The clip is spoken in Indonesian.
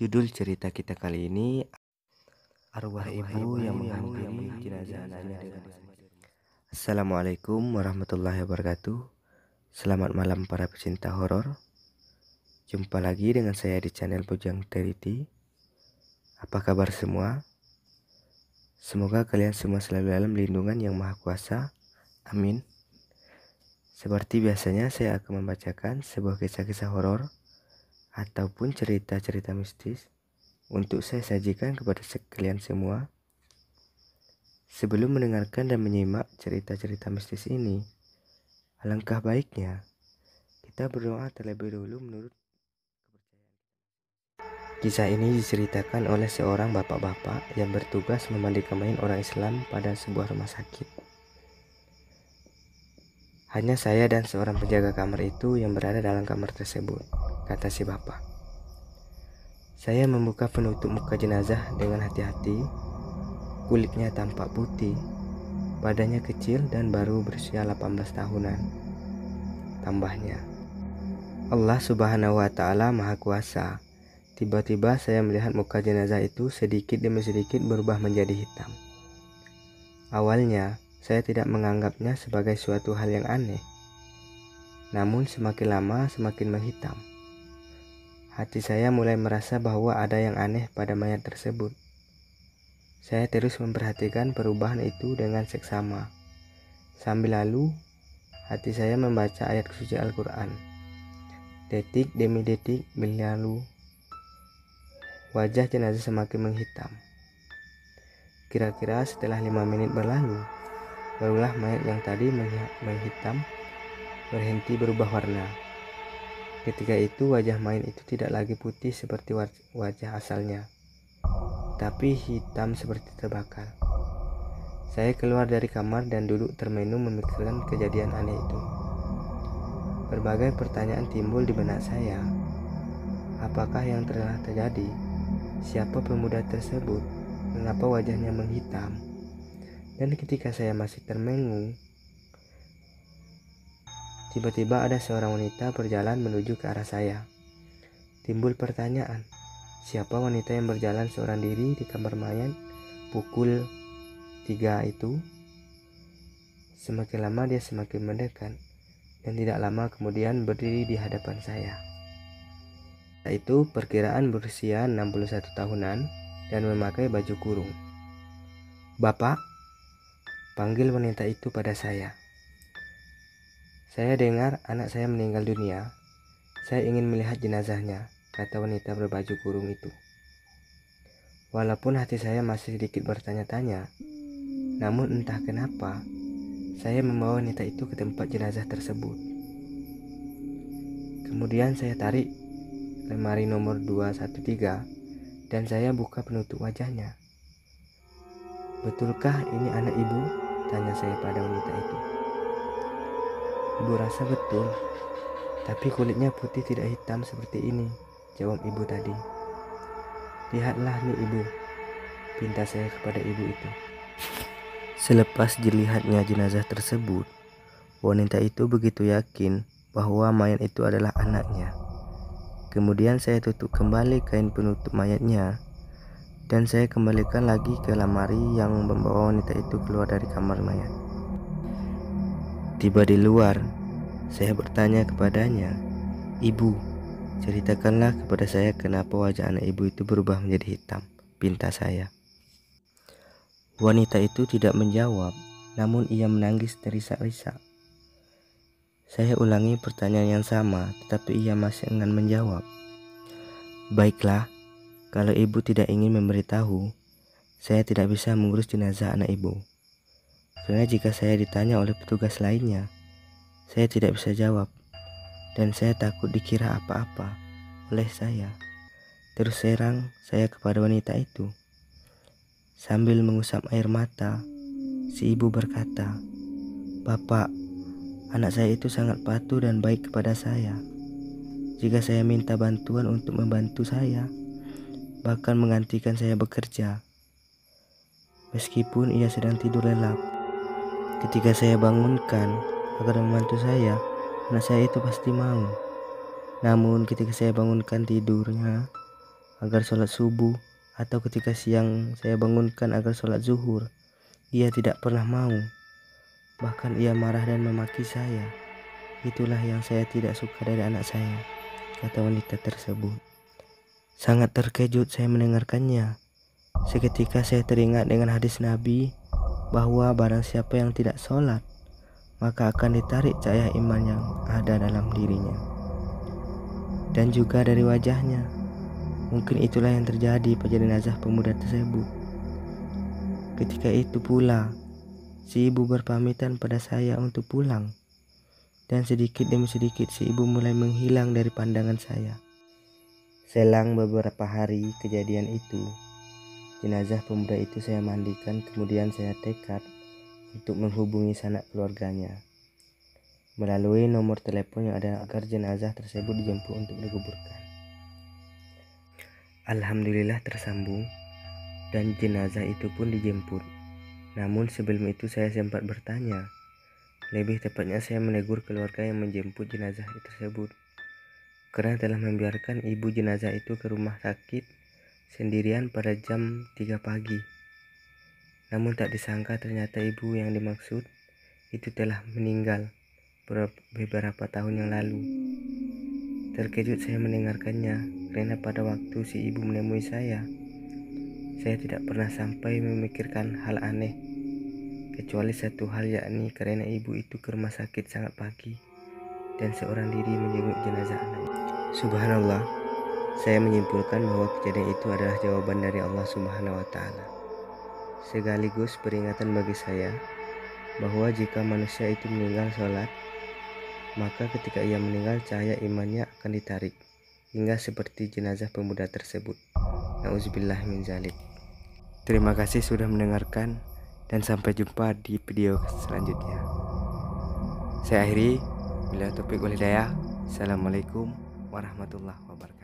Judul cerita kita kali ini, arwah ibu yang menghampiri jenazah anaknya dengan Assalamualaikum warahmatullahi wabarakatuh. Selamat malam para pecinta horor. Jumpa lagi dengan saya di channel Bujang Teriti. Apa kabar semua? Semoga kalian semua selalu dalam lindungan yang maha kuasa. Amin. Seperti biasanya saya akan membacakan sebuah kisah-kisah horor ataupun cerita-cerita mistis untuk saya sajikan kepada kalian semua. Sebelum mendengarkan dan menyimak cerita-cerita mistis ini, alangkah baiknya kita berdoa terlebih dahulu menurut kepercayaan. Kisah ini diceritakan oleh seorang bapak-bapak yang bertugas memandikan mayat orang Islam pada sebuah rumah sakit. Hanya saya dan seorang penjaga kamar itu yang berada dalam kamar tersebut, kata si bapak. Saya membuka penutup muka jenazah dengan hati-hati. Kulitnya tampak putih, badannya kecil dan baru berusia 18 tahunan. Tambahnya, Allah Subhanahu wa Ta'ala Maha Kuasa. Tiba-tiba saya melihat muka jenazah itu sedikit demi sedikit berubah menjadi hitam. Awalnya, saya tidak menganggapnya sebagai suatu hal yang aneh. Namun semakin lama semakin menghitam. Hati saya mulai merasa bahwa ada yang aneh pada mayat tersebut. Saya terus memperhatikan perubahan itu dengan seksama. Sambil lalu, hati saya membaca ayat suci Al-Quran. Detik demi detik berlalu, wajah jenazah semakin menghitam. Kira-kira setelah 5 menit berlalu, barulah mayat yang tadi menghitam berhenti berubah warna. Ketika itu wajah mayat itu tidak lagi putih seperti wajah asalnya, tapi hitam seperti terbakar. Saya keluar dari kamar dan duduk termenung memikirkan kejadian aneh itu. Berbagai pertanyaan timbul di benak saya. Apakah yang telah terjadi? Siapa pemuda tersebut? Mengapa wajahnya menghitam? Dan ketika saya masih termenung, tiba-tiba ada seorang wanita berjalan menuju ke arah saya. Timbul pertanyaan, siapa wanita yang berjalan seorang diri di kamar mayat pukul 3 itu? Semakin lama dia semakin mendekat, dan tidak lama kemudian berdiri di hadapan saya. Itu perkiraan berusia 61 tahunan dan memakai baju kurung. "Bapak," panggil wanita itu pada saya. "Saya dengar anak saya meninggal dunia. Saya ingin melihat jenazahnya," kata wanita berbaju kurung itu. Walaupun hati saya masih sedikit bertanya-tanya, namun entah kenapa, saya membawa wanita itu ke tempat jenazah tersebut. Kemudian saya tarik lemari nomor 213 dan saya buka penutup wajahnya. "Betulkah ini anak ibu?" tanya saya pada wanita itu. "Ibu rasa betul, tapi kulitnya putih tidak hitam seperti ini," jawab ibu tadi. "Lihatlah nih ibu," pinta saya kepada ibu itu. Selepas dilihatnya jenazah tersebut, wanita itu begitu yakin bahwa mayat itu adalah anaknya. Kemudian saya tutup kembali kain penutup mayatnya dan saya kembalikan lagi ke lemari yang membawa wanita itu keluar dari kamar mayat. Tiba di luar, saya bertanya kepadanya, "Ibu, ceritakanlah kepada saya kenapa wajah anak ibu itu berubah menjadi hitam," pinta saya. Wanita itu tidak menjawab, namun ia menangis terisak-risak. Saya ulangi pertanyaan yang sama, tetapi ia masih enggan menjawab. "Baiklah, kalau ibu tidak ingin memberitahu, saya tidak bisa mengurus jenazah anak ibu. Soalnya jika saya ditanya oleh petugas lainnya, saya tidak bisa jawab, dan saya takut dikira apa-apa oleh saya." Terus serang saya kepada wanita itu. Sambil mengusap air mata, si ibu berkata, "Bapak, anak saya itu sangat patuh dan baik kepada saya. Jika saya minta bantuan untuk membantu saya, bahkan menggantikan saya bekerja. Meskipun ia sedang tidur lelap, ketika saya bangunkan agar membantu saya, anak saya itu pasti mau. Namun ketika saya bangunkan tidurnya, agar sholat subuh, atau ketika siang saya bangunkan agar sholat zuhur, ia tidak pernah mau. Bahkan ia marah dan memaki saya. Itulah yang saya tidak suka dari anak saya, kata wanita tersebut. Sangat terkejut saya mendengarkannya. Seketika saya teringat dengan hadis Nabi bahwa barang siapa yang tidak sholat, maka akan ditarik cahaya iman yang ada dalam dirinya. Dan juga dari wajahnya. Mungkin itulah yang terjadi pada jenazah pemuda tersebut. Ketika itu pula, si ibu berpamitan pada saya untuk pulang. Dan sedikit demi sedikit si ibu mulai menghilang dari pandangan saya. Selang beberapa hari kejadian itu, jenazah pemuda itu saya mandikan, kemudian saya tekad untuk menghubungi sanak keluarganya melalui nomor telepon yang ada agar jenazah tersebut dijemput untuk dikuburkan. Alhamdulillah tersambung dan jenazah itu pun dijemput. Namun sebelum itu saya sempat bertanya, lebih tepatnya saya menegur keluarga yang menjemput jenazah tersebut karena telah membiarkan ibu jenazah itu ke rumah sakit sendirian pada jam 3 pagi. Namun tak disangka ternyata ibu yang dimaksud itu telah meninggal beberapa tahun yang lalu. Terkejut saya mendengarkannya karena pada waktu si ibu menemui saya tidak pernah sampai memikirkan hal aneh kecuali satu hal, yakni karena ibu itu ke rumah sakit sangat pagi dan seorang diri menjenguk jenazah anaknya. Subhanallah, saya menyimpulkan bahwa kejadian itu adalah jawaban dari Allah Subhanahu wa Ta'ala, sekaligus peringatan bagi saya bahwa jika manusia itu meninggal sholat, maka ketika ia meninggal cahaya imannya akan ditarik, hingga seperti jenazah pemuda tersebut. Nauzubillah min zalik. Terima kasih sudah mendengarkan dan sampai jumpa di video selanjutnya. Saya akhiri, bila taufiq wal hidayah. Assalamualaikum warahmatullahi wabarakatuh.